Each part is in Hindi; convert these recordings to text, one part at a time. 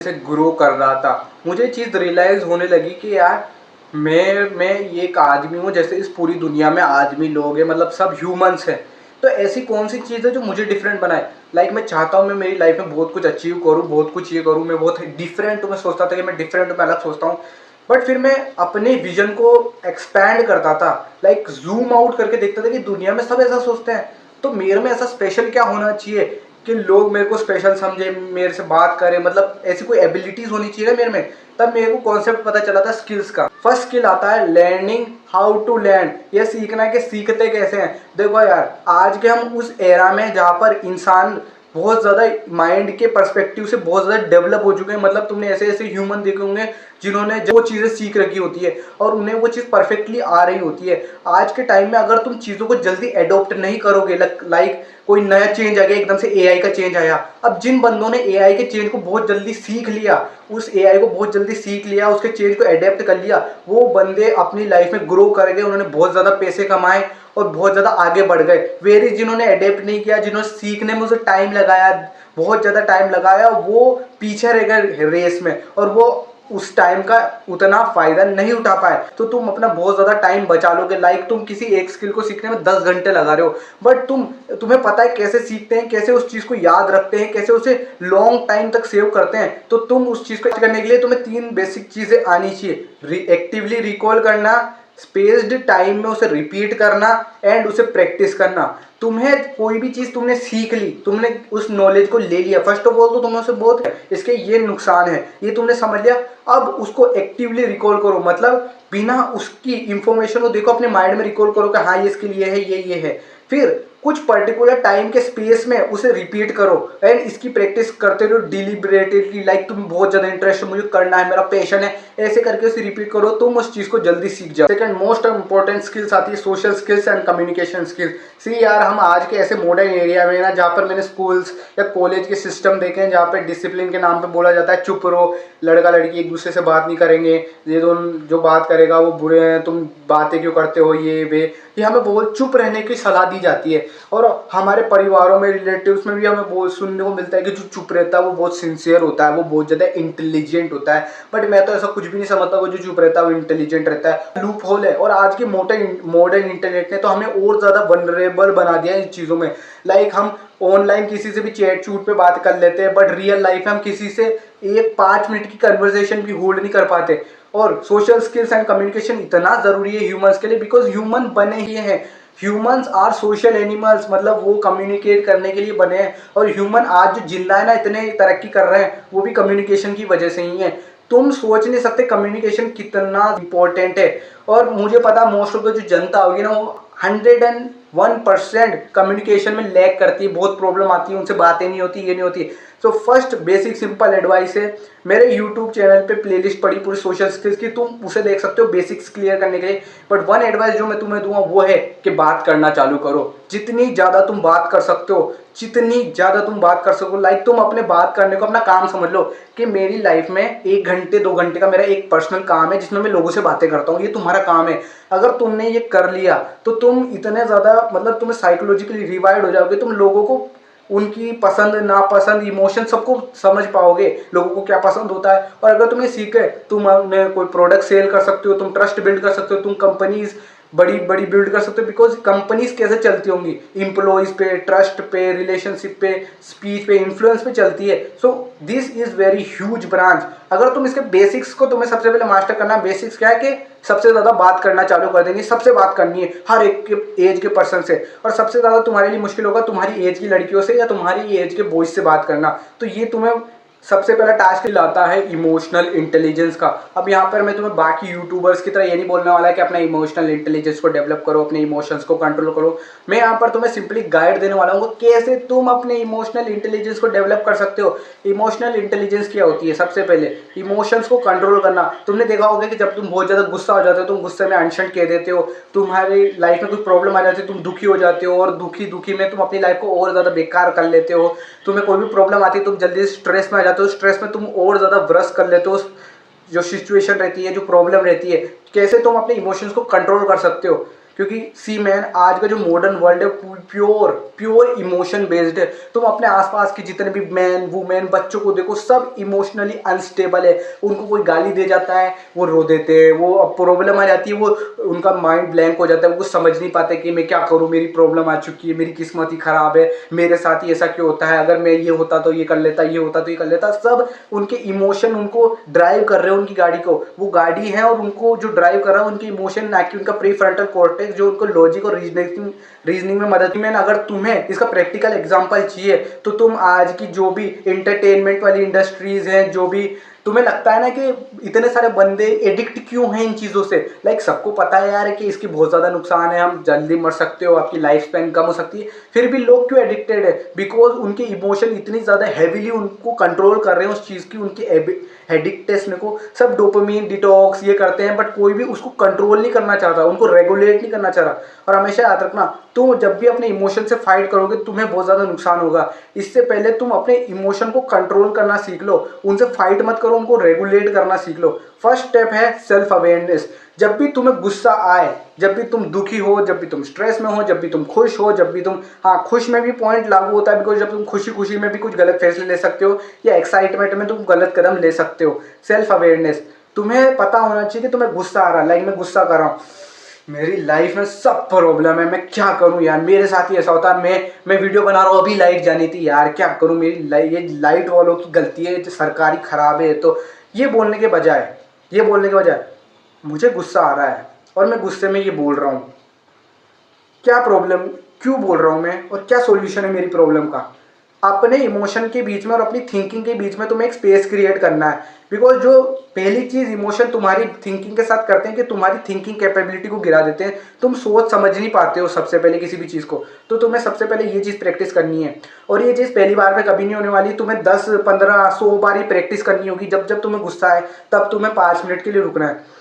से ग्रो कर रहा था, मुझे चीज़ रियलाइज़ होने लगी कि यार मैं ये एक आदमी हूँ, जैसे इस पूरी दुनिया में आदमी लोग हैं, मतलब सब ह्यूमंस हैं। तो ऐसी कौन सी चीज़ है जो मुझे डिफरेंट बनाए। मैं चाहता हूँ मैं मेरी लाइफ में बहुत कुछ अचीव करूँ, बहुत कुछ ये करूँ, मैं बहुत डिफरेंट हूँ। मैं सोचता था कि मैं डिफरेंट हूँ, मैं अलग सोचता हूँ। बट फिर मैं अपने विजन को एक्सपैंड करता था, जूम आउट करके देखता था कि दुनिया में सब ऐसा सोचते हैं, तो मेरे में ऐसा स्पेशल क्या होना चाहिए कि लोग मेरे को स्पेशल समझे, मेरे से बात करें, मतलब ऐसी कोई एबिलिटीज होनी चाहिए ना मेरे में। तब मेरे को कॉन्सेप्ट पता चला था स्किल्स का। फर्स्ट स्किल आता है लर्निंग हाउ टू लर्न, ये सीखना है कि सीखते कैसे हैं। देखो यार, आज के हम उस एरा में जहाँ पर इंसान बहुत ज़्यादा माइंड के पर्सपेक्टिव से बहुत ज़्यादा डेवलप हो चुके हैं। मतलब तुमने ऐसे ऐसे ह्यूमन देखे होंगे जिन्होंने जो चीज़ें सीख रखी होती है और उन्हें वो चीज़ परफेक्टली आ रही होती है। आज के टाइम में अगर तुम चीज़ों को जल्दी एडोप्ट नहीं करोगे, कोई नया चेंज आ गया, एकदम से एआई का चेंज आया। अब जिन बंदों ने एआई के चेंज को बहुत जल्दी सीख लिया, उस एआई को बहुत जल्दी सीख लिया, उसके चेंज को एडेप्ट कर लिया, वो बंदे अपनी लाइफ में ग्रो कर गए, उन्होंने बहुत ज़्यादा पैसे कमाए और बहुत ज़्यादा आगे बढ़ गए। वेरी जिन्होंने एडेप्ट नहीं किया, जिन्होंने सीखने में उसे टाइम लगाया, बहुत ज़्यादा टाइम लगाया, वो पीछे रह गए रेस में और वो उस टाइम का उतना फायदा नहीं उठा पाए। तो तुम अपना बहुत ज़्यादा टाइम बचा लोगे। तुम किसी एक स्किल को सीखने में 10 घंटे लगा रहे हो, बट तुम्हें पता है कैसे सीखते हैं, कैसे उस चीज़ को याद रखते हैं, कैसे उसे लॉन्ग टाइम तक सेव करते हैं। तो तुम उस चीज़ को करने के लिए तुम्हें 3 बेसिक चीज़ें आनी चाहिए। एक्टिवली रिकॉल करना, स्पेस्ड टाइम में उसे रिपीट करना एंड उसे प्रैक्टिस करना। तुम्हें कोई भी चीज़ तुमने सीख ली, तुमने उस नॉलेज को ले लिया, फर्स्ट ऑफ ऑल तो तुमने उसे बहुत है, इसके ये नुकसान है, ये तुमने समझ लिया। अब उसको एक्टिवली रिकॉल करो, मतलब बिना उसकी इंफॉर्मेशन को देखो, अपने माइंड में रिकॉल करो कि हाँ ये इसके लिए है, ये है। फिर कुछ पर्टिकुलर टाइम के स्पेस में उसे रिपीट करो एंड इसकी प्रैक्टिस करते रहो डिलिबरेटली। तुम बहुत ज़्यादा इंटरेस्ट, मुझे करना है, मेरा पैशन है, ऐसे करके उसे रिपीट करो, तुम उस चीज़ को जल्दी सीख जाओ। सेकंड मोस्ट इंपॉर्टेंट स्किल्स आती है social skills and communication skills. See यार, हम आज के ऐसे मॉडर्न एरिया में ना, जहाँ पर मैंने स्कूल्स या कॉलेज के सिस्टम देखे हैं जहाँ पर डिसिप्लिन के नाम पर बोला जाता है चुप रहो, लड़का लड़की एक दूसरे से बात नहीं करेंगे, ये जो बात करेगा वो बुरे हैं, तुम बातें क्यों करते हो, ये हमें बहुत चुप रहने की सलाह दी जाती है। और हमारे परिवारों में, रिलेटिव्स में भी हमें बहुत सुनने को मिलता है कि जो चुप रहता है वो बहुत सिंसियर होता है, वो बहुत ज़्यादा इंटेलिजेंट होता है। बट मैं तो ऐसा कुछ भी नहीं समझता, वो जो चुप रहता है वो इंटेलिजेंट रहता है। लूप होल है। और आज के मॉडर्न इंटरनेट ने तो हमें और ज़्यादा वनरेबल बना दिया है इन चीज़ों में। हम ऑनलाइन किसी से भी चैट चूट पे बात कर लेते हैं, बट रियल लाइफ में हम किसी से एक 5 मिनट की कन्वर्सेशन भी होल्ड नहीं कर पाते। और सोशल स्किल्स एंड कम्युनिकेशन इतना ज़रूरी है ह्यूमंस के लिए, बिकॉज ह्यूमन बने ही हैं, ह्यूमंस आर सोशल एनिमल्स, मतलब वो कम्युनिकेट करने के लिए बने हैं। और ह्यूमन आज जो जिंदा है ना, इतने तरक्की कर रहे हैं, वो भी कम्युनिकेशन की वजह से ही है। तुम सोच नहीं सकते कम्युनिकेशन कितना इंपॉर्टेंट है। और मुझे पता मोस्ट ऑफ द जो जनता होगी ना, वो 101% कम्युनिकेशन में लैग करती है, बहुत प्रॉब्लम आती है, उनसे बातें नहीं होती, ये नहीं होती। So first basic simple advice है, मेरे यूट्यूब चैनल पे प्लेलिस्ट पड़ी पूरी सोशल स्किल्स की, तुम उसे देख सकते हो बेसिक्स क्लियर करने के लिए। बट वन एडवाइस जो मैं तुम्हें दूंगा वो है कि बात करना चालू करो। जितनी ज़्यादा तुम बात कर सकते हो, जितनी ज़्यादा तुम बात कर सको, तुम अपने बात करने को अपना काम समझ लो कि मेरी लाइफ में 1 घंटे 2 घंटे का मेरा एक पर्सनल काम है जिसमें मैं लोगों से बातें करता हूँ, ये तुम्हारा काम है। अगर तुमने ये कर लिया तो तुम इतने ज़्यादा, मतलब तुम्हें साइकोलॉजिकली रिवाइर्ड हो जाओगे, तुम लोगों को उनकी पसंद नापसंद इमोशन सबको समझ पाओगे, लोगों को क्या पसंद होता है। और अगर तुमने सीखे, तुम अपने कोई प्रोडक्ट सेल कर सकते हो, तुम ट्रस्ट बिल्ड कर सकते हो, तुम कंपनीज बड़ी बड़ी बिल्ड कर सकते हो। बिकॉज कंपनीज कैसे चलती होंगी, इम्प्लॉइज पे, ट्रस्ट पे, रिलेशनशिप पे, स्पीच पे, इन्फ्लुएंस पे चलती है। So this is very huge branch. अगर तुम इसके बेसिक्स को, तुम्हें सबसे पहले मास्टर करना है। बेसिक्स क्या है कि सबसे ज़्यादा बात करना चालू कर देंगे, सबसे बात करनी है हर एक के एज के पर्सन से। और सबसे ज़्यादा तुम्हारे लिए मुश्किल होगा तुम्हारी एज की लड़कियों से या तुम्हारी एज के बॉयज से बात करना। तो ये तुम्हें सबसे पहला टास्क लाता है इमोशनल इंटेलिजेंस का। अब यहाँ पर मैं तुम्हें बाकी यूट्यूबर्स की तरह ये नहीं बोलने वाला है कि अपना इमोशनल इंटेलिजेंस को डेवलप करो, अपने इमोशंस को कंट्रोल करो। मैं यहाँ पर तुम्हें सिंपली गाइड देने वाला हूँ कैसे तुम अपने इमोशनल इंटेलिजेंस को डेवलप कर सकते हो। इमोशनल इंटेलिजेंस क्या होती है? सबसे पहले इमोशंस को कंट्रोल करना। तुमने देखा होगा कि जब तुम बहुत ज़्यादा गुस्सा हो जाते हो, तुम गुस्से में अनशन कह देते हो, तुम्हारी लाइफ में कोई प्रॉब्लम आ जाती है, तुम दुखी हो जाते हो, और दुखी दुखी में तुम अपनी लाइफ को और ज़्यादा बेकार कर लेते हो। तुम्हें कोई भी प्रॉब्लम आती है, तुम जल्दी स्ट्रेस में आ जाते हो, स्ट्रेस में तुम और ज़्यादा ब्रश कर लेते हो जो सिचुएशन रहती है, जो प्रॉब्लम रहती है। कैसे तुम अपने इमोशंस को कंट्रोल कर सकते हो? क्योंकि सी मैन, आज का जो मॉडर्न वर्ल्ड है प्योर प्योर इमोशन बेस्ड है। तुम अपने आसपास के जितने भी मैन वुमेन बच्चों को देखो, सब इमोशनली अनस्टेबल है। उनको कोई गाली दे जाता है वो रो देते हैं, वो अब प्रॉब्लम आ जाती है वो उनका माइंड ब्लैंक हो जाता है, वो कुछ समझ नहीं पाते कि मैं क्या करूँ, मेरी प्रॉब्लम आ चुकी है, मेरी किस्मत ही खराब है, मेरे साथ ही ऐसा क्यों होता है, अगर मैं ये होता तो ये कर लेता, ये होता तो ये कर लेता। सब उनके इमोशन उनको ड्राइव कर रहे हैं उनकी गाड़ी को, वो गाड़ी है और उनको जो ड्राइव कर रहा है उनके इमोशन, ना कि उनका प्री फ्रंटल कॉर्टेक्स जो उनको लॉजिक और रीजनिंग में मदद में। अगर तुम्हें इसका प्रैक्टिकल एग्जांपल चाहिए तो तुम आज की जो भी इंटरटेनमेंट वाली इंडस्ट्रीज हैं, जो भी तुम्हें लगता है ना कि इतने सारे बंदे एडिक्ट क्यों हैं इन चीज़ों से, लाइक सबको पता है यार कि इसकी बहुत ज़्यादा नुकसान है, हम जल्दी मर सकते हो, आपकी लाइफ स्पैन कम हो सकती है, फिर भी लोग क्यों एडिक्टेड है? बिकॉज उनके इमोशन इतनी ज़्यादा हैवीली उनको कंट्रोल कर रहे हैं उस चीज़ की, उनकी एडिक्टेशन को। सब डोपामीन डिटॉक्स ये करते हैं बट कोई भी उसको कंट्रोल नहीं करना चाहता, उनको रेगुलेट नहीं करना चाह रहा। और हमेशा याद रखना, तुम जब भी अपने इमोशन से फाइट करोगे तुम्हें बहुत ज़्यादा नुकसान होगा। इससे पहले तुम अपने इमोशन को कंट्रोल करना सीख लो, उनसे फाइट मत करो, उनको रेगुलेट करना सीख लो। फर्स्ट स्टेप है सेल्फ अवेयरनेस। जब भी तुम्हें गुस्सा आए, जब भी तुम दुखी हो, जब भी तुम स्ट्रेस में हो, जब भी तुम खुश हो, जब भी तुम, हाँ खुश में भी पॉइंट लागू होता है, बिकॉज जब तुम खुशी खुशी में भी कुछ गलत फैसले ले सकते हो या एक्साइटमेंट में तुम गलत कदम ले सकते हो। सेल्फ अवेयरनेस, तुम्हें पता होना चाहिए कि तुम्हें गुस्सा आ रहा है, लाइक मैं गुस्सा कर रहा हूँ, मेरी लाइफ में सब प्रॉब्लम है, मैं क्या करूं यार, मेरे साथ ही ऐसा होता है, मैं वीडियो बना रहा हूँ अभी लाइट जानी थी यार, क्या करूं, मेरी ये लाइट वालों की गलती है, सरकारी खराब है। तो ये बोलने के बजाय मुझे गुस्सा आ रहा है और मैं गुस्से में ये बोल रहा हूँ, क्या प्रॉब्लम, क्यों बोल रहा हूँ मैं और क्या सॉल्यूशन है मेरी प्रॉब्लम का। अपने इमोशन के बीच में और अपनी थिंकिंग के बीच में तुम्हें एक स्पेस क्रिएट करना है। बिकॉज जो पहली चीज़ इमोशन तुम्हारी थिंकिंग के साथ करते हैं कि तुम्हारी थिंकिंग कैपेबिलिटी को गिरा देते हैं, तुम सोच समझ नहीं पाते हो सबसे पहले किसी भी चीज़ को। तो तुम्हें सबसे पहले ये चीज़ प्रैक्टिस करनी है, और ये चीज़ पहली बार में कभी नहीं होने वाली, तुम्हें 10 15 100 बार ही प्रैक्टिस करनी होगी। जब जब तुम्हें गुस्सा आए तब तुम्हें 5 मिनट के लिए रुकना है।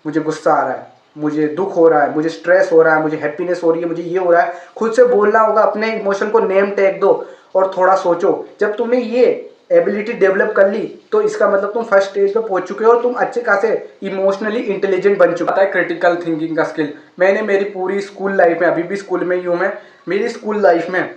मुझे गुस्सा आ रहा है, मुझे दुख हो रहा है, मुझे स्ट्रेस हो रहा है, मुझे हैप्पीनेस हो रही है, मुझे ये हो रहा है, खुद से बोलना होगा, अपने इमोशन को नेम टैग दो और थोड़ा सोचो। जब तुमने ये एबिलिटी डेवलप कर ली तो इसका मतलब तुम फर्स्ट स्टेज पे पहुंच चुके हो और तुम अच्छे खासे इमोशनली इंटेलिजेंट बन चुके हो। क्रिटिकल थिंकिंग का स्किल मैंने मेरी पूरी स्कूल लाइफ में, अभी भी स्कूल में ही हूँ मैं, मेरी स्कूल लाइफ में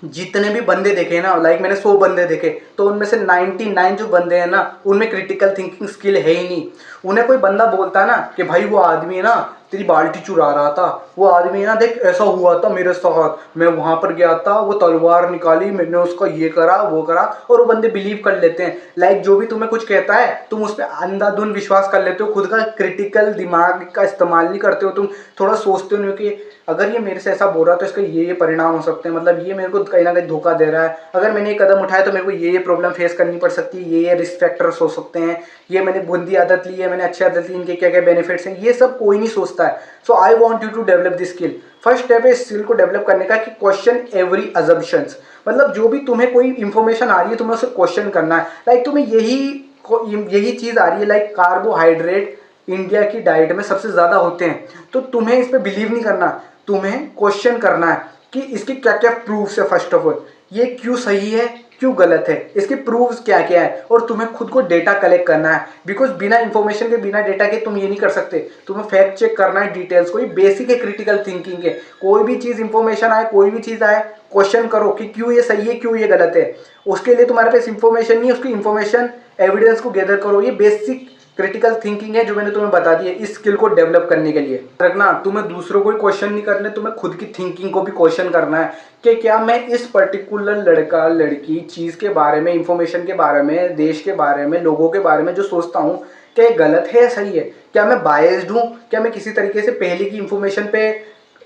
जितने भी बंदे देखे ना, लाइक मैंने 100 बंदे देखे तो उनमें से 99 जो बंदे हैं ना उनमें क्रिटिकल थिंकिंग स्किल है ही नहीं। उन्हें कोई बंदा बोलता ना कि भाई वो आदमी है ना तेरी बाल्टी चुरा रहा था, वो आदमी है ना देख ऐसा हुआ था मेरे साथ, मैं वहां पर गया था, वो तलवार निकाली, मैंने उसका ये करा वो करा, और वो बंदे बिलीव कर लेते हैं। लाइक जो भी तुम्हें कुछ कहता है तुम उस पर अंधाधुंध विश्वास कर लेते हो, खुद का क्रिटिकल दिमाग का इस्तेमाल नहीं करते हो, तुम थोड़ा सोचते हो नहीं कि अगर ये मेरे से ऐसा बोल रहा है तो इसका ये परिणाम हो सकते हैं, मतलब ये मेरे को कहीं ना कहीं धोखा दे रहा है, अगर मैंने ये कदम उठाया तो मेरे को ये प्रॉब्लम फेस करनी पड़ सकती है, ये रिस्क फैक्टर्स हो सकते हैं, ये मैंने बुरी आदत ली है, मैंने अच्छी आदत ली, इनके क्या क्या बेनिफिट्स हैं, ये सब कोई नहीं सोचता है। So I want you to develop this skill. First step है इस स्किल को डेवलप करने का कि क्वेश्चन एवरी अजम्पशंस, मतलब जो भी तुम्हें कोई इंफॉर्मेशन आ रही है तुम्हें उसे क्वेश्चन करना है। लाइक तुम्हें यही चीज़ आ रही है, लाइक कार्बोहाइड्रेट इंडिया की डाइट में सबसे ज़्यादा होते हैं, तो तुम्हें इस पर बिलीव नहीं करना, तुम्हें क्वेश्चन करना है कि इसके क्या क्या प्रूफ्स है, फर्स्ट ऑफ ऑल ये क्यों सही है क्यों गलत है, इसके प्रूफ्स क्या क्या है, और तुम्हें खुद को डेटा कलेक्ट करना है। बिकॉज बिना इंफॉर्मेशन के बिना डेटा के तुम ये नहीं कर सकते, तुम्हें फैक्ट चेक करना है डिटेल्स को, ये बेसिक है क्रिटिकल थिंकिंग के। कोई भी चीज़ इंफॉर्मेशन आए, कोई भी चीज़ आए, क्वेश्चन करो कि क्यों ये सही है क्यों ये गलत है। उसके लिए तुम्हारे पास इंफॉर्मेशन नहीं है, उसकी इंफॉर्मेशन एविडेंस को गैदर करो। ये बेसिक क्रिटिकल थिंकिंग है जो मैंने तुम्हें बता दी है इस स्किल को डेवलप करने के लिए। रखना तुम्हें दूसरों को क्वेश्चन नहीं करने, तुम्हें खुद की थिंकिंग को भी क्वेश्चन करना है कि क्या मैं इस पर्टिकुलर लड़का लड़की चीज़ के बारे में, इंफॉर्मेशन के बारे में, देश के बारे में, लोगों के बारे में जो सोचता हूँ क्या ये गलत है या सही है, क्या मैं बायस्ड हूँ, क्या मैं किसी तरीके से पहले की इंफॉर्मेशन पे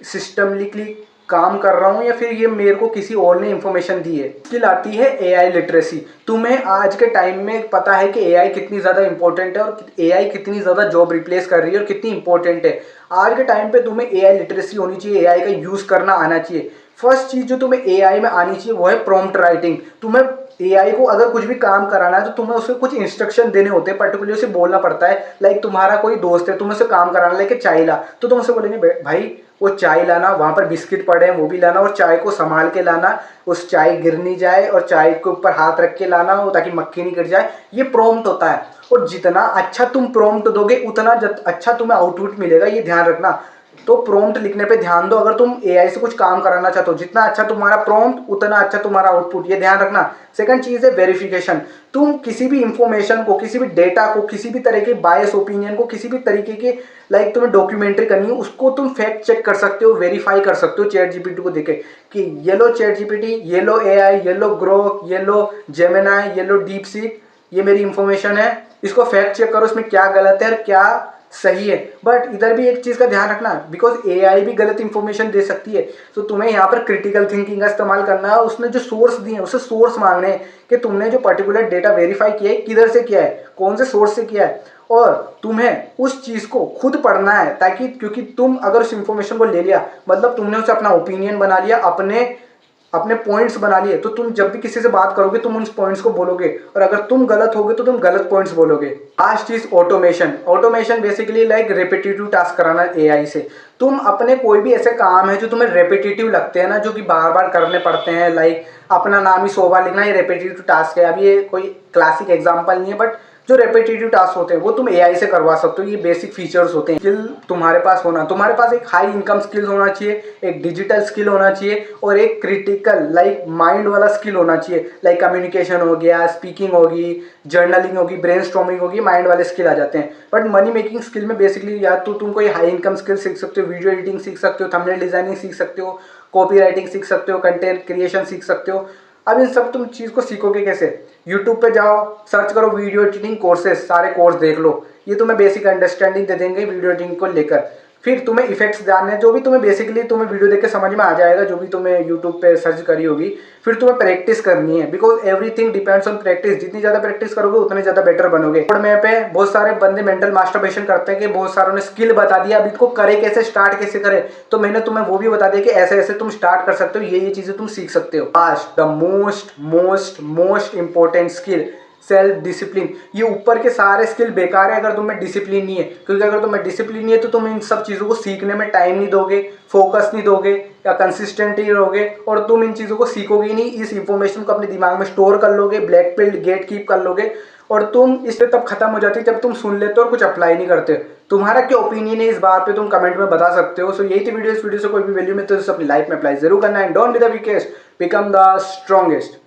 सिस्टमली काम कर रहा हूँ, या फिर ये मेरे को किसी और ने इंफॉर्मेशन दी है। स्किल आती है एआई लिटरेसी। तुम्हें आज के टाइम में पता है कि एआई कितनी ज़्यादा इंपॉर्टेंट है और एआई कितनी ज़्यादा जॉब रिप्लेस कर रही है और कितनी इंपॉर्टेंट है। आज के टाइम पे तुम्हें एआई लिटरेसी होनी चाहिए, एआई का यूज़ करना आना चाहिए। फर्स्ट चीज़ जो तुम्हें एआई में आनी चाहिए वो है प्रॉम्प्ट राइटिंग। तुम्हें एआई को अगर कुछ भी काम कराना है तो तुम्हें उसे कुछ इंस्ट्रक्शन देने होते हैं, पर्टिकुलरली उसे बोलना पड़ता है। लाइक तुम्हारा कोई दोस्त है, तुम्हें उसे काम कराना, लेके चाय ला, तो तुम उसे बोलेंगे भाई वो चाय लाना, वहाँ पर बिस्किट पड़े हैं वो भी लाना, और चाय को संभाल के लाना, उस चाय गिर नहीं जाए, और चाय के ऊपर हाथ रख के लाना हो ताकि मक्खी नहीं गिर जाए। ये प्रॉम्प्ट होता है, और जितना अच्छा तुम प्रॉम्प्ट दोगे उतना अच्छा तुम्हें आउटपुट मिलेगा, ये ध्यान रखना। तो प्रॉम्प्ट लिखने पे ध्यान दो अगर तुम एआई से कुछ काम कराना चाहते हो। जितना अच्छा तुम्हारा प्रॉम्प्ट उतना अच्छा तुम्हारा आउटपुट, ये ध्यान रखना। सेकंड चीज़ है वेरिफिकेशन। तुम किसी भी इंफॉर्मेशन को, किसी भी डेटा को, किसी भी तरह के बायस ओपिनियन को, किसी भी तरीके के लाइक तुम्हें डॉक्यूमेंट्री करनी है, उसको तुम फैक्ट चेक कर सकते हो, वेरीफाई कर सकते हो चैट जीपीटी को देखे कि ये लो चैट जीपीटी, ये लो एआई, ये लो ग्रोक, ये लो जेमिनाई, ये लो डीप सीक, ये मेरी इंफॉर्मेशन है, इसको फैक्ट चेक करो, इसमें क्या गलत है और क्या सही है। बट इधर भी एक चीज़ का ध्यान रखना, बिकॉज एआई भी गलत इंफॉर्मेशन दे सकती है, तो तुम्हें यहाँ पर क्रिटिकल थिंकिंग का इस्तेमाल करना है। उसने जो सोर्स दिए हैं उससे सोर्स मांगने हैं कि तुमने जो पर्टिकुलर डेटा वेरीफाई किया है किधर से किया है, कौन से सोर्स से किया है, और तुम्हें उस चीज़ को खुद पढ़ना है, ताकि क्योंकि तुम अगर उस इंफॉर्मेशन को ले लिया मतलब तुमने उसे अपना ओपिनियन बना लिया, अपने अपने पॉइंट्स बना लिए, तो तुम जब भी किसी से बात करोगे तुम उन पॉइंट्स को बोलोगे, और अगर तुम गलत होगे तो तुम गलत पॉइंट्स बोलोगे। लास्ट चीज automation. Automation basically like repetitive task कराना एआई से। तुम अपने कोई भी ऐसे काम है जो तुम्हें रेपिटेटिव लगते हैं ना, जो कि बार बार करने पड़ते हैं, लाइक अपना नाम ही 100 बार लिखना, ये रेपिटेटिव टास्क है। अब ये कोई क्लासिक एग्जाम्पल नहीं है, बट जो रेपिटेटिव टास्क होते हैं वो तुम एआई से करवा सकते हो। ये बेसिक फीचर्स होते हैं। स्किल तुम्हारे पास होना, तुम्हारे पास एक हाई इनकम स्किल होना चाहिए, एक डिजिटल स्किल होना चाहिए, और एक क्रिटिकल लाइक माइंड वाला स्किल होना चाहिए। लाइक कम्युनिकेशन हो गया, स्पीकिंग होगी, जर्नलिंग होगी, ब्रेनस्टॉर्मिंग होगी, माइंड वाले स्किल आ जाते हैं। बट मनी मेकिंग स्किल में बेसिकली या तो तुम कोई हाई इनकम स्किल सीख सकते हो, वीडियो एडिटिंग सीख सकते हो, थंबनेल डिजाइनिंग सीख सकते हो, कॉपी राइटिंग सीख सकते हो, कंटेंट क्रिएशन सीख सकते हो। अब इन सब तुम चीज़ को सीखोगे कैसे? यूट्यूब पे जाओ, सर्च करो वीडियो एडिटिंग कोर्सेज, सारे कोर्स देख लो, ये तुम्हें बेसिक अंडरस्टैंडिंग दे देंगे वीडियो एडिटिंग को लेकर। फिर तुम्हें इफेक्ट्स जानने हैं, जो भी तुम्हें बेसिकली तुम्हें वीडियो देख के समझ में आ जाएगा, जो भी तुम्हें यूट्यूब पे सर्च करी होगी। फिर तुम्हें प्रैक्टिस करनी है, because everything depends on practice. जितनी ज़्यादा प्रैक्टिस करोगे उतने ज़्यादा बेटर बनोगे। रोड मैप पे बहुत सारे बंदे मेंटल मास्टरबेशन करते हैं कि बहुत सारों ने स्किल बता दिया, अब इसको करे कैसे, स्टार्ट कैसे करे, तो मैंने तुम्हें वो भी बता दिया कि ऐसे ऐसे तुम स्टार्ट कर सकते हो, ये चीज़ें तुम सीख सकते हो। Last the most most most important skill, self discipline. ये ऊपर के सारे स्किल बेकार है अगर तुम्हें डिसिप्लिन नहीं है, क्योंकि अगर तुम्हें डिसिप्लिन नहीं है तो तुम इन सब चीज़ों को सीखने में टाइम नहीं दोगे, फोकस नहीं दोगे, या कंसिस्टेंट ही रहोगे, और तुम इन चीज़ों को सीखोगे ही नहीं। इस इंफॉर्मेशन को अपने दिमाग में स्टोर कर लोगे, ब्लैक पिल गेट कीप कर लोगे, और तुम इससे तब खत्म हो जाती है जब तुम सुन लेते हो और कुछ अप्लाई नहीं करते। तुम्हारा क्या ओपिनियन है इस बात पे तुम कमेंट में बता सकते हो। सो यही थी वीडियो। इस वीडियो से कोई भी वैल्यू में तो अपनी लाइफ में अप्लाई जरूर करना है। Don't be the weakest, become the strongest.